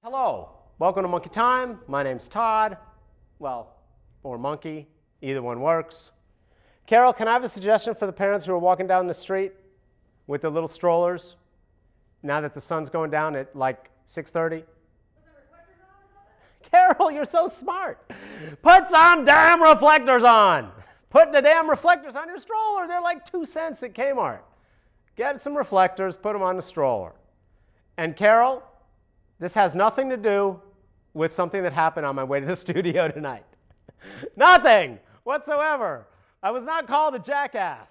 Hello, welcome to Monkey Time. My name's Todd, well, or Monkey, either one works. Carol, can I have a suggestion for the parents who are walking down the street with their little strollers now that the sun's going down at like 6:30? Carol, you're so smart. Put some damn reflectors on. Put the damn reflectors on your stroller. They're like 2 cents at Kmart. Get some reflectors, put them on the stroller. And Carol, this has nothing to do with something that happened on my way to the studio tonight. Nothing whatsoever. I was not called a jackass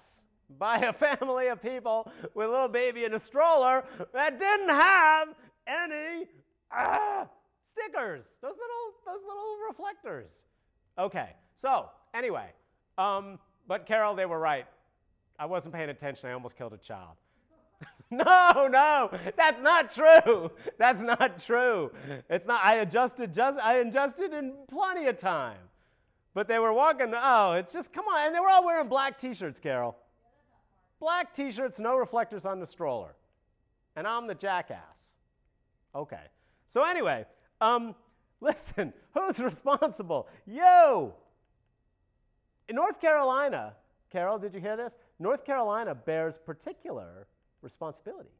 by a family of people with a little baby in a stroller that didn't have any stickers. Those little reflectors. Okay, so anyway, but Carol, they were right. I wasn't paying attention. I almost killed a child. No, that's not true. That's not true. It's not. I adjusted in plenty of time. But they were walking. Oh, it's just, come on. And they were all wearing black T-shirts, Carol. Black T-shirts, no reflectors on the stroller. And I'm the jackass. Okay. So anyway, listen, who's responsible? You. In North Carolina, Carol, did you hear this? North Carolina bears particular responsibility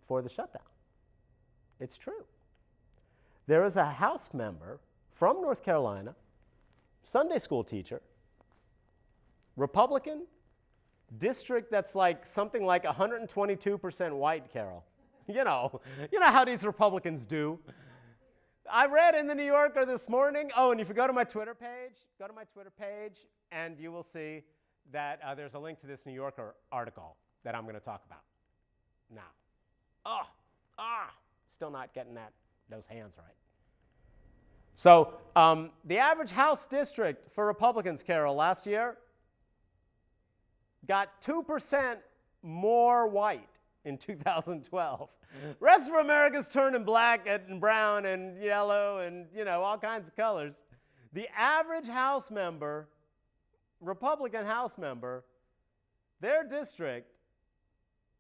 for the shutdown. It's true. There is a House member from North Carolina, Sunday school teacher, Republican, district that's like something like 122% white, Carol. You know how these Republicans do. I read in the New Yorker this morning, and if you go to my Twitter page, and you will see that there's a link to this New Yorker article that I'm going to talk about now. Still not getting those hands right. So the average House district for Republicans, Carol, last year got 2% more white in 2012. Rest of America's turning black and brown and yellow and all kinds of colors. The average House member, Republican House member, their district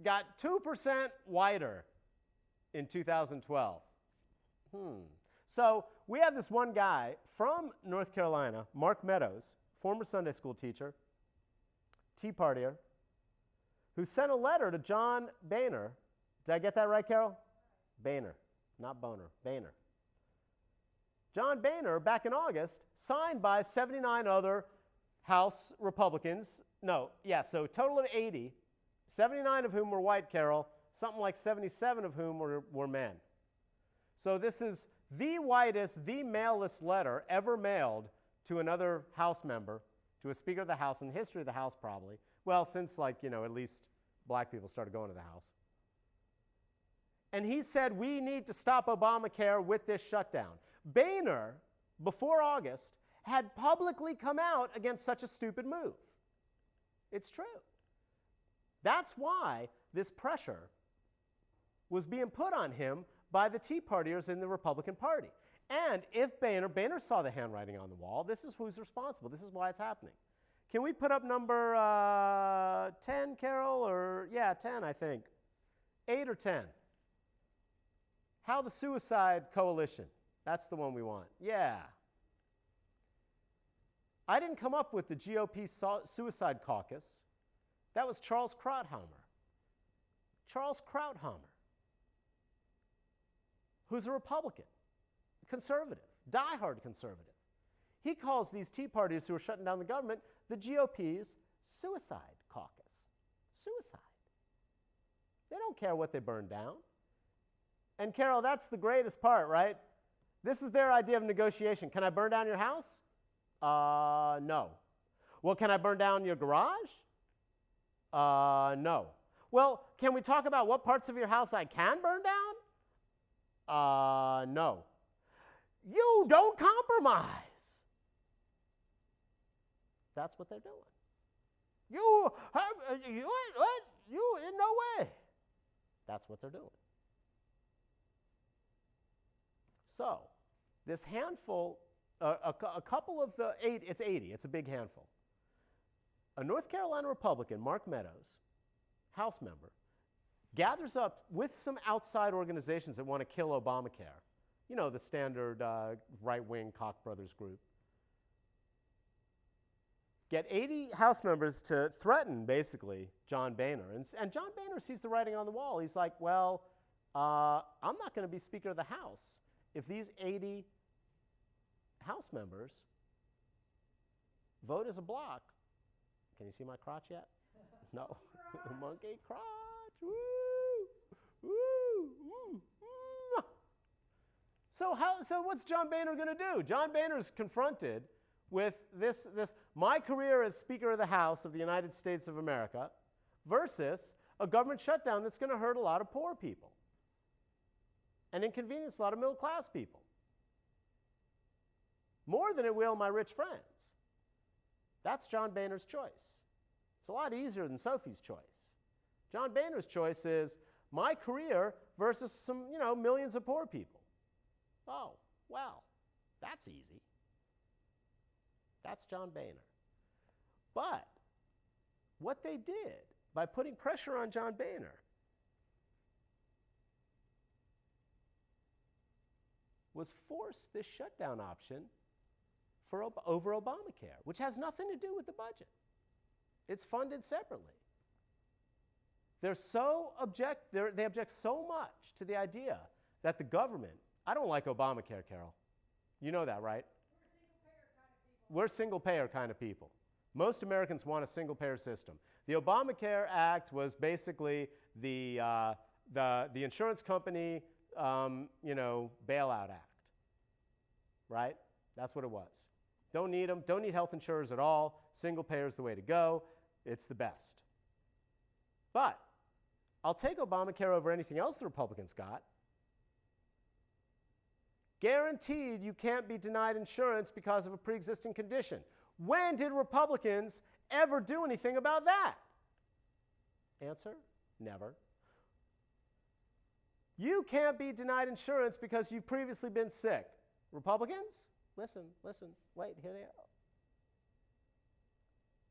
got 2% whiter in 2012. So we have this one guy from North Carolina, Mark Meadows, former Sunday school teacher, Tea Partier, who sent a letter to John Boehner. Did I get that right, Carol? Boehner, not Boehner, Boehner. John Boehner, back in August, signed by 79 other House Republicans. So total of 80, 79 of whom were white, Carol, something like 77 of whom were men. So this is the whitest, the malest letter ever mailed to another House member, to a Speaker of the House in the history of the House probably. Well, since at least black people started going to the House. And he said, we need to stop Obamacare with this shutdown. Boehner, before August, had publicly come out against such a stupid move. It's true. That's why this pressure was being put on him by the Tea Partiers in the Republican Party. And if Boehner saw the handwriting on the wall, this is who's responsible. This is why it's happening. Can we put up number 10, Carol? 10, I think. 8 or 10. How the Suicide Coalition. That's the one we want. Yeah. I didn't come up with the GOP Suicide Caucus. That was Charles Krauthammer. Charles Krauthammer, who's a Republican, conservative, diehard conservative. He calls these Tea Partiers who are shutting down the government the GOP's Suicide Caucus. Suicide. They don't care what they burn down. And Carol, that's the greatest part, right? This is their idea of negotiation. Can I burn down your house? No. Well, can I burn down your garage? No. Well, can we talk about what parts of your house I can burn down? No. You don't compromise. That's what they're doing. You in no way. That's what they're doing. So, this handful, a couple of the 8, it's 80, it's a big handful. A North Carolina Republican, Mark Meadows, House member, gathers up with some outside organizations that want to kill Obamacare You know, the standard right-wing Koch brothers group. Get 80 House members to threaten, basically, John Boehner. And John Boehner sees the writing on the wall. He's like, well, I'm not going to be Speaker of the House if these 80 House members vote as a block. Can you see my crotch yet? No. Monkey crotch. Woo! Woo! Woo! So what's John Boehner going to do? John Boehner's confronted with this, my career as Speaker of the House of the United States of America versus a government shutdown that's going to hurt a lot of poor people and inconvenience a lot of middle-class people. More than it will my rich friends. That's John Boehner's choice. It's a lot easier than Sophie's choice. John Boehner's choice is my career versus some, millions of poor people. Oh, well, that's easy. That's John Boehner. But what they did by putting pressure on John Boehner was force this shutdown option over Obamacare, which has nothing to do with the budget. It's funded separately. They object so much to the idea that the government, I don't like Obamacare, Carol. You know that, right? We're single-payer kind of people. Most Americans want a single-payer system. The Obamacare Act was basically the insurance company, bailout act, right? That's what it was. Don't need them. Don't need health insurers at all. Single-payer is the way to go. It's the best. But I'll take Obamacare over anything else the Republicans got. Guaranteed you can't be denied insurance because of a pre-existing condition. When did Republicans ever do anything about that? Answer, never. You can't be denied insurance because you've previously been sick. Republicans, listen, wait, here they are.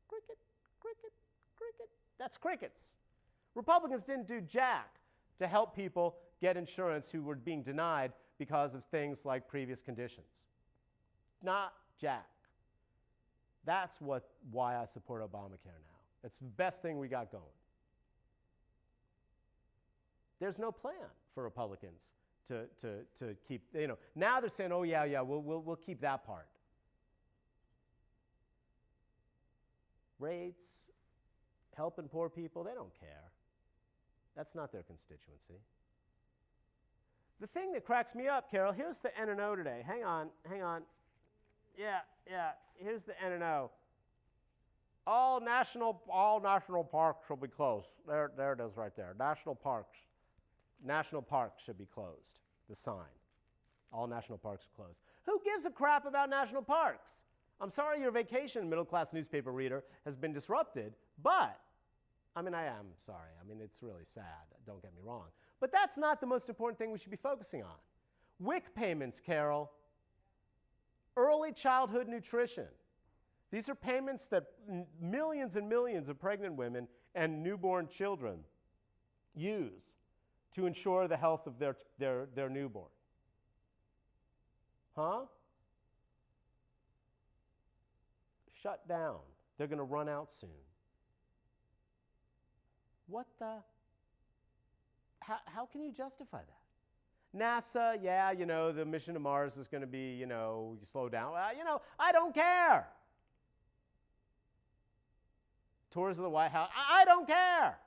Cricket, cricket, cricket. That's crickets. Republicans didn't do jack to help people get insurance who were being denied because of things like previous conditions. Not jack. That's why I support Obamacare now. It's the best thing we got going. There's no plan for Republicans to keep, now they're saying, oh yeah, we'll keep that part. Rates, helping poor people, they don't care. That's not their constituency. The thing that cracks me up, Carol, here's the N and O today. Hang on. Yeah, here's the N and O. All national parks shall be closed. There it is right there. National parks should be closed. The sign. All national parks are closed. Who gives a crap about national parks? I'm sorry your vacation, middle-class newspaper reader, has been disrupted, but, I am sorry. It's really sad. Don't get me wrong. But that's not the most important thing we should be focusing on. WIC payments, Carol. Early childhood nutrition. These are payments that millions and millions of pregnant women and newborn children use to ensure the health of their newborn. Huh? Shut down. They're going to run out soon. What the? How can you justify that? NASA, yeah, the mission to Mars is going to be, you slow down. Well, I don't care. Tours of the White House, I don't care.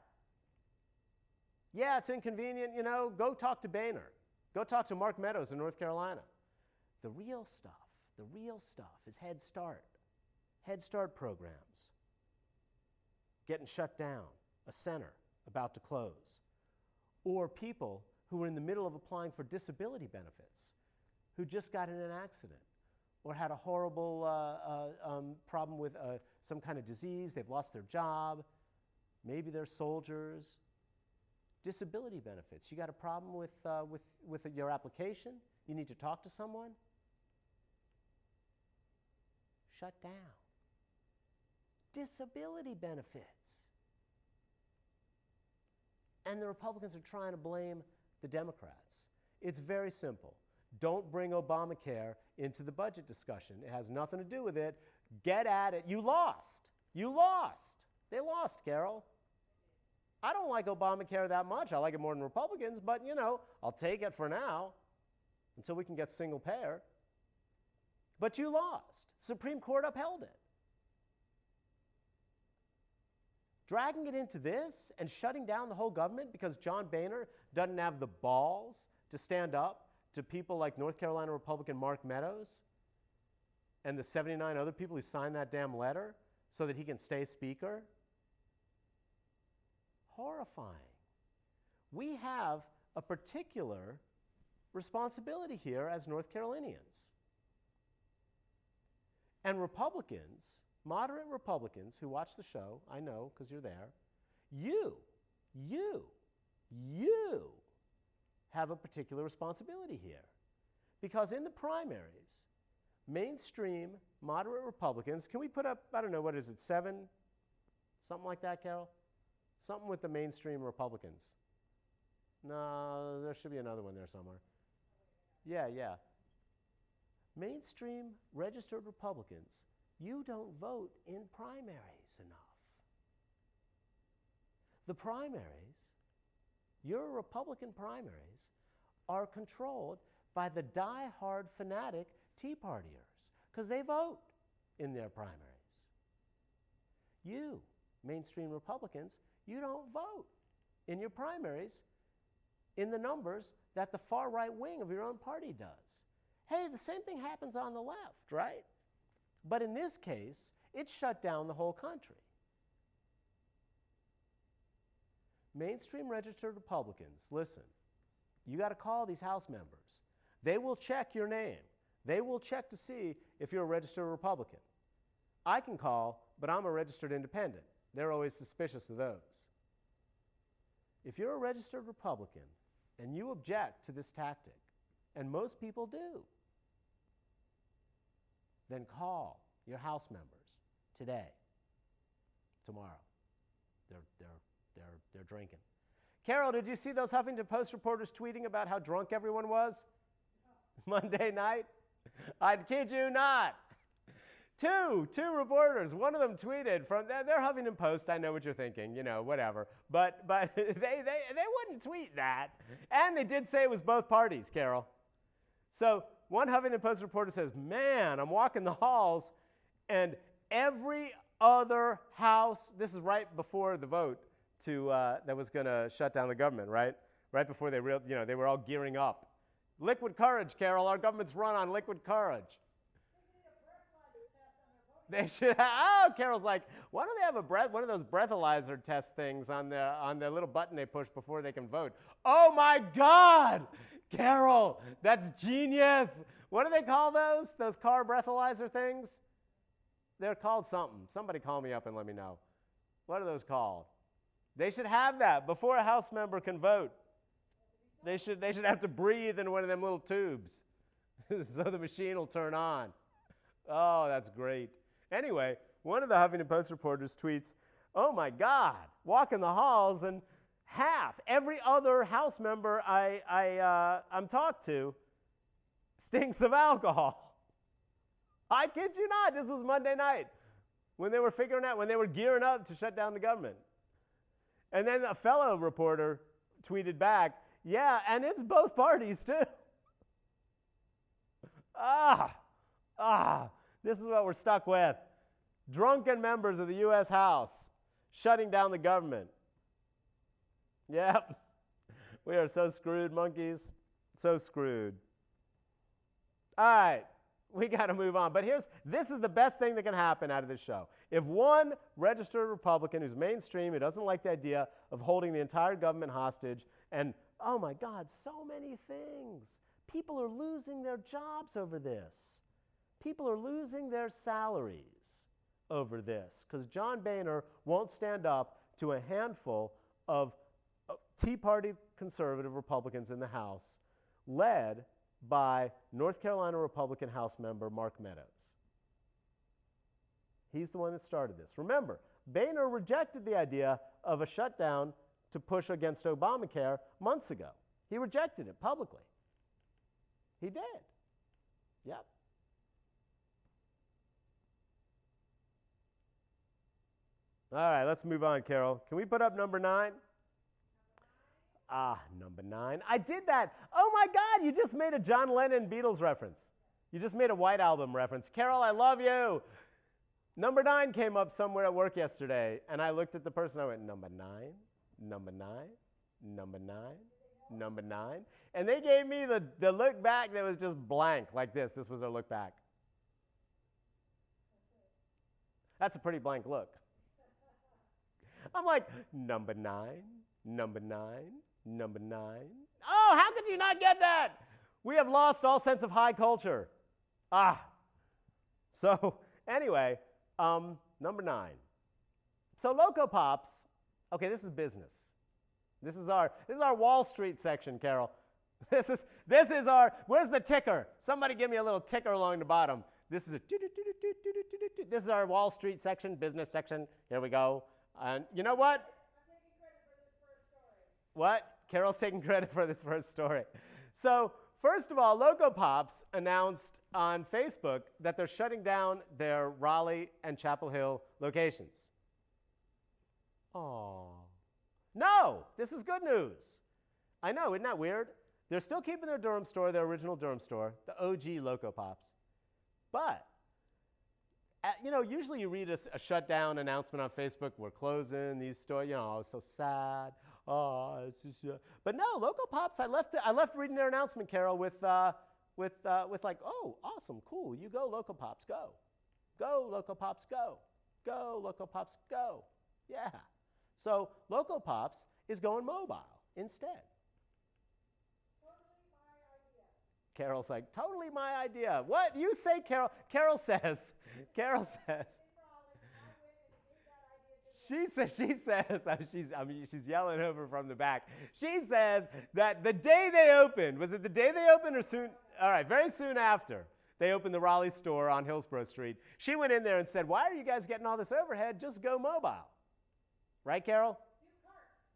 Yeah, it's inconvenient, go talk to Boehner. Go talk to Mark Meadows in North Carolina. The real stuff is Head Start. Head Start programs. Getting shut down. A center about to close. Or people who are in the middle of applying for disability benefits, who just got in an accident or had a horrible problem with some kind of disease, they've lost their job, maybe they're soldiers. Disability benefits. You got a problem with your application? You need to talk to someone? Shut down. Disability benefits. And the Republicans are trying to blame the Democrats. It's very simple. don't bring Obamacare into the budget discussion. It has nothing to do with it. Get at it. You lost. You lost. They lost, Carol. I don't like Obamacare that much. I like it more than Republicans, but, you know, I'll take it for now until we can get single payer. But you lost. Supreme Court upheld it. Dragging it into this and shutting down the whole government because John Boehner doesn't have the balls to stand up to people like North Carolina Republican Mark Meadows and the 79 other people who signed that damn letter so that he can stay speaker. Horrifying. We have a particular responsibility here as North Carolinians. And Republicans, moderate Republicans who watch the show, I know because you're there, you have a particular responsibility here. Because in the primaries, mainstream moderate Republicans, can we put up, I don't know, what is it, 7? Something like that, Carol? Something with the mainstream Republicans. No, there should be another one there somewhere. Yeah. Mainstream registered Republicans, you don't vote in primaries enough. The primaries, your Republican primaries, are controlled by the die-hard fanatic Tea Partiers because they vote in their primaries. You, mainstream Republicans, you don't vote in your primaries in the numbers that the far right wing of your own party does. Hey, the same thing happens on the left, right? But in this case, it shut down the whole country. Mainstream registered Republicans, listen, you got to call these House members. They will check your name. They will check to see if you're a registered Republican. I can call, but I'm a registered independent. They're always suspicious of those. If you're a registered Republican and you object to this tactic, and most people do, then call your House members today, tomorrow. They're drinking. Carol, did you see those Huffington Post reporters tweeting about how drunk everyone was Monday night? I'd kid you not. Two reporters. One of them tweeted from their Huffington Post. I know what you're thinking, you know, whatever. But they wouldn't tweet that, and they did say it was both parties, Carol. So one Huffington Post reporter says, "Man, I'm walking the halls, and every other house." This is right before the vote that was going to shut down the government, right? Right before they were all gearing up. Liquid courage, Carol. Our government's run on liquid courage. They should have, Carol's like, why don't they have one of those breathalyzer test things on the little button they push before they can vote? Oh my God, Carol, that's genius. What do they call those? Those car breathalyzer things? They're called something. Somebody call me up and let me know. What are those called? They should have that before a House member can vote. They should have to breathe in one of them little tubes so the machine will turn on. Oh, that's great. Anyway, one of the Huffington Post reporters tweets, "Oh my God, walking the halls and every other House member I'm talked to stinks of alcohol." I kid you not, this was Monday night when they were gearing up to shut down the government. And then a fellow reporter tweeted back, "Yeah, and it's both parties too." This is what we're stuck with. Drunken members of the U.S. House shutting down the government. Yep. We are so screwed, monkeys. So screwed. All right. We got to move on. But this is the best thing that can happen out of this show. If one registered Republican who's mainstream, who doesn't like the idea of holding the entire government hostage, and oh my God, so many things. People are losing their jobs over this. People are losing their salaries over this because John Boehner won't stand up to a handful of Tea Party conservative Republicans in the House, led by North Carolina Republican House member Mark Meadows. He's the one that started this. Remember, Boehner rejected the idea of a shutdown to push against Obamacare months ago. He rejected it publicly. He did. Yep. All right, let's move on, Carol. Can we put up number 9? Number 9. I did that. Oh my God, you just made a John Lennon Beatles reference. You just made a White Album reference. Carol, I love you. Number 9 came up somewhere at work yesterday, and I looked at the person. I went, number 9, number 9, number 9, number 9. And they gave me the look back that was just blank, like this. This was their look back. That's a pretty blank look. I'm like, number 9, number 9, number 9. Oh, how could you not get that? We have lost all sense of high culture. So anyway, number 9. So Locopops, okay, this is business. This is our Wall Street section, Carol. This is our, where's the ticker? Somebody give me a little ticker along the bottom. This is this is our Wall Street section, business section. Here we go. And you know what? I'm taking credit for this first story. What? Carol's taking credit for this first story. So first of all, Locopops announced on Facebook that they're shutting down their Raleigh and Chapel Hill locations. Oh. No, this is good news. I know, isn't that weird? They're still keeping their Durham store, their original Durham store, the OG Locopops. But usually you read a shutdown announcement on Facebook. We're closing these stores. It's so sad. Oh, it's just. But no, Locopops. I left reading their announcement, Carol, with like, oh, awesome, cool. You go, Locopops, go. Go, Locopops, go. Go, Locopops, go. Yeah. So Locopops is going mobile instead. Totally my idea. Carol's like, totally my idea. What? You say, Carol? Carol says. She says, she's yelling over from the back. She says that the day they opened, was it the day they opened or soon? All right, very soon after they opened the Raleigh store on Hillsborough Street, she went in there and said, why are you guys getting all this overhead? Just go mobile. Right, Carol?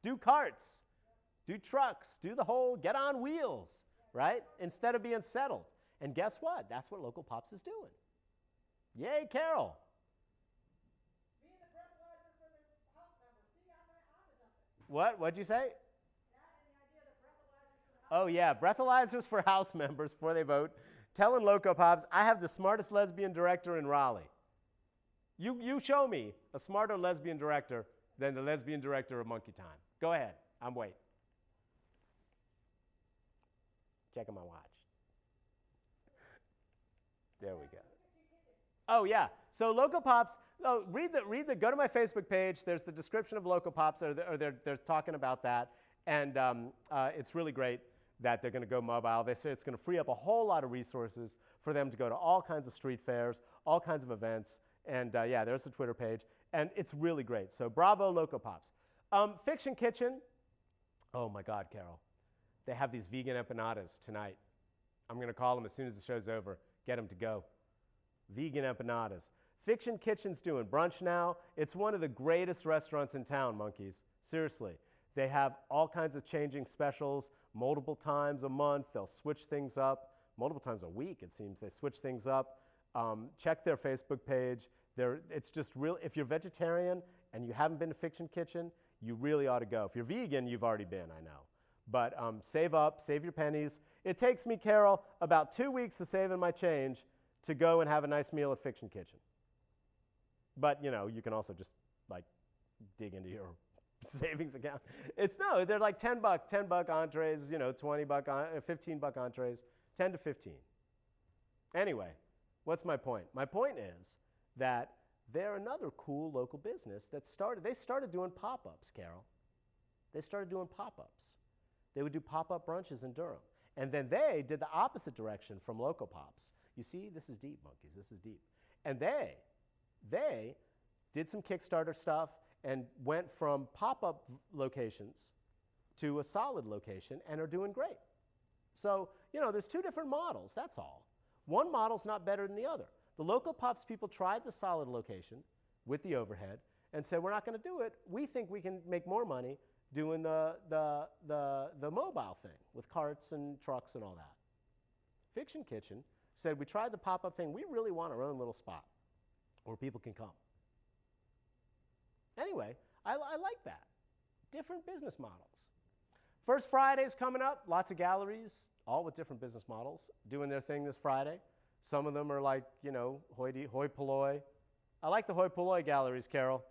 Do carts. Do trucks. Do the whole get on wheels, right? Instead of being settled. And guess what? That's what Locopops is doing. Yay, Carol. Being the breathalyzer for the house members. See, I'm onto something. What? What'd you say? Oh, yeah, breathalyzers for house members before they vote. Telling Locopops, I have the smartest lesbian director in Raleigh. You show me a smarter lesbian director than the lesbian director of Monkey Time. Go ahead. I'm waiting. Checking my watch. There we go. Oh, yeah. So Locopops, go to my Facebook page. There's the description of Locopops, or they're talking about that. And it's really great that they're going to go mobile. They say it's going to free up a whole lot of resources for them to go to all kinds of street fairs, all kinds of events. And yeah, there's the Twitter page. And it's really great. So bravo, Locopops. Fiction Kitchen. Oh, my God, Carol. They have these vegan empanadas tonight. I'm going to call them as soon as the show's over. Get them to go. Vegan empanadas. Fiction Kitchen's doing brunch now. It's one of the greatest restaurants in town, monkeys. Seriously. They have all kinds of changing specials multiple times a month. They'll switch things up. Multiple times a week, it seems. They switch things up. Check their Facebook page. It's just real. If you're vegetarian and you haven't been to Fiction Kitchen, you really ought to go. If you're vegan, you've already been, I know. But save up, save your pennies. It takes me, Carol, about 2 weeks to save in my change to go and have a nice meal at Fiction Kitchen. But, you can also just, dig into your savings account. They're like $10 entrees, $20, $15 entrees, 10 to 15. Anyway, what's my point? My point is that they're another cool local business that they started doing pop-ups, Carol. They started doing pop-ups. They would do pop-up brunches in Durham. And then they did the opposite direction from Locopops. You see, this is deep, monkeys, this is deep. And they did some Kickstarter stuff and went from pop-up locations to a solid location and are doing great. So, there's two different models, that's all. One model's not better than the other. The Locopops people tried the solid location with the overhead and said, we're not going to do it. We think we can make more money doing the mobile thing with carts and trucks and all that. Fiction Kitchen said, we tried the pop-up thing. We really want our own little spot where people can come. Anyway, I like that. Different business models. First Friday's coming up. Lots of galleries, all with different business models, doing their thing this Friday. Some of them are like, you know, hoi polloi. I like the hoi polloi galleries, Carol.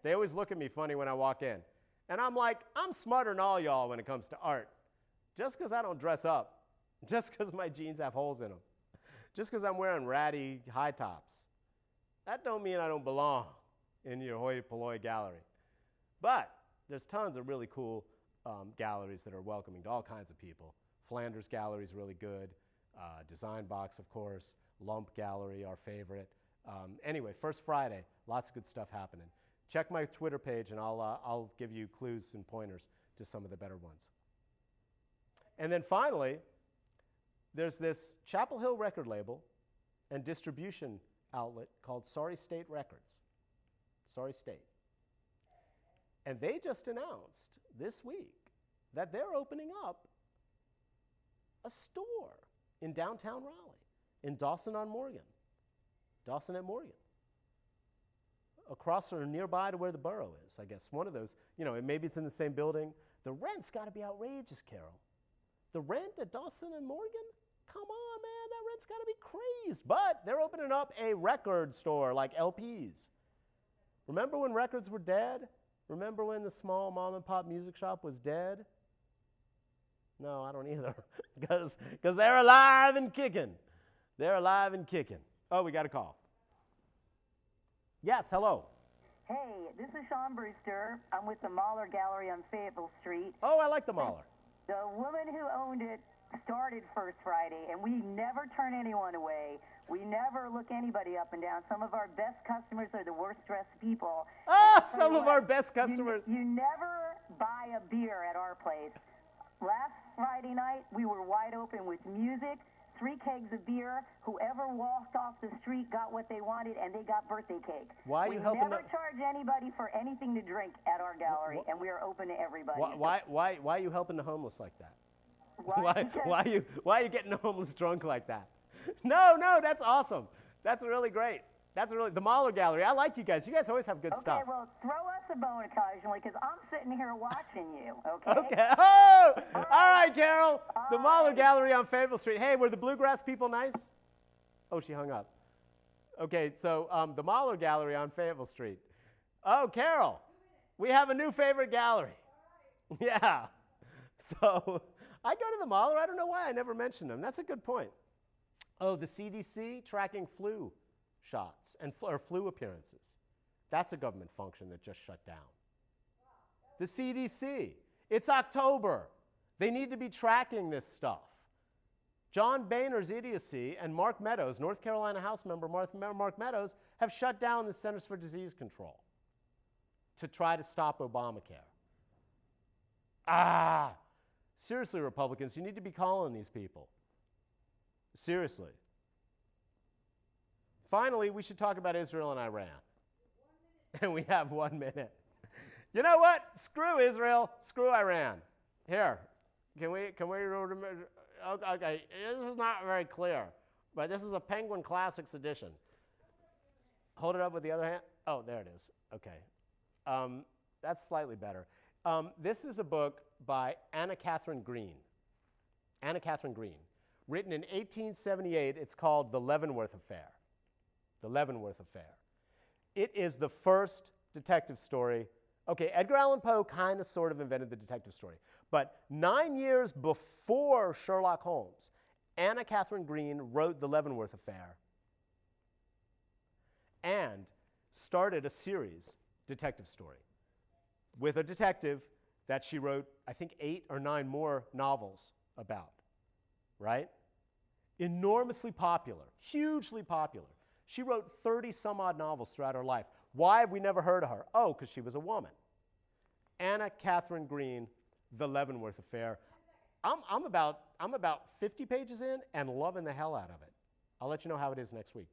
They always look at me funny when I walk in. And I'm like, I'm smarter than all y'all when it comes to art. Just because I don't dress up. Just because my jeans have holes in them. Just because I'm wearing ratty high tops. That don't mean I don't belong in your hoi polloi gallery. But there's tons of really cool galleries that are welcoming to all kinds of people. Flanders Gallery is really good. Design Box, of course. Lump Gallery, our favorite. Anyway, First Friday, lots of good stuff happening. Check my Twitter page, and I'll give you clues and pointers to some of the better ones. And then finally, there's this Chapel Hill record label and distribution outlet called Sorry State Records. Sorry State. And they just announced this week that they're opening up a store in downtown Raleigh, in Dawson on Morgan, Dawson at Morgan. Across or nearby to where the borough is, I guess. One of those, you know, maybe it's in the same building. The rent's got to be outrageous, Carol. The rent at Dawson and Morgan? Come on, man, that rent's got to be crazed. But they're opening up a record store like LPs. Remember when records were dead? Remember when the small mom and pop music shop was dead? No, I don't either, because they're alive and kicking. They're alive and kicking. Oh, we got a call. Yes, hello. Hey, this is Sean Brewster. I'm with the Mahler Gallery on Fayetteville Street. Oh, I like the Mahler. The woman who owned it started First Friday, and we never turn anyone away. We never look anybody up and down. Some of our best customers are the worst dressed people. Some of our best customers. You never buy a beer at our place. Last Friday night, we were wide open with music, 3 kegs of beer. Whoever walked off the street got what they wanted, and they got birthday cake. Why are you helping? We never charge anybody for anything to drink at our gallery, and we are open to everybody. Why are you helping the homeless like that? Why are you getting the homeless drunk like that? No, that's awesome. That's really great. That's really the Mahler Gallery. I like you guys. You guys always have good stuff. Okay, well, throw us a bone occasionally, because I'm sitting here watching you. Okay. Okay. Oh, all right, Carol. The Mahler Gallery on Fayetteville Street. Hey, were the bluegrass people nice? Oh, she hung up. Okay, so the Mahler Gallery on Fayetteville Street. Oh, Carol, we have a new favorite gallery. Yeah. So I go to the Mahler. I don't know why I never mentioned them. That's a good point. Oh, the CDC tracking flu shots and or flu appearances. That's a government function that just shut down. The CDC. It's October. They need to be tracking this stuff. John Boehner's idiocy and Mark Meadows, North Carolina House member Mark Meadows, have shut down the Centers for Disease Control to try to stop Obamacare. Seriously, Republicans, you need to be calling these people. Seriously. Finally, we should talk about Israel and Iran. And we have 1 minute. You know what? Screw Israel. Screw Iran. Here. Can we remember? Okay, this is not very clear, but this is a Penguin Classics edition. Hold it up with the other hand. Oh, there it is. Okay. That's slightly better. This is a book by Katherine Green. Katherine Green. Written in 1878. It's called The Leavenworth Affair. The Leavenworth Affair. It is the first detective story. Okay, Edgar Allan Poe kind of sort of invented the detective story. But 9 years before Sherlock Holmes, Katherine Green wrote The Leavenworth Affair and started a series detective story with a detective that she wrote, I think, 8 or 9 more novels about, right? Enormously popular, hugely popular. She wrote 30 some odd novels throughout her life. Why have we never heard of her? Oh, because she was a woman. Katherine Green, The Leavenworth Affair. I'm about 50 pages in and loving the hell out of it. I'll let you know how it is next week.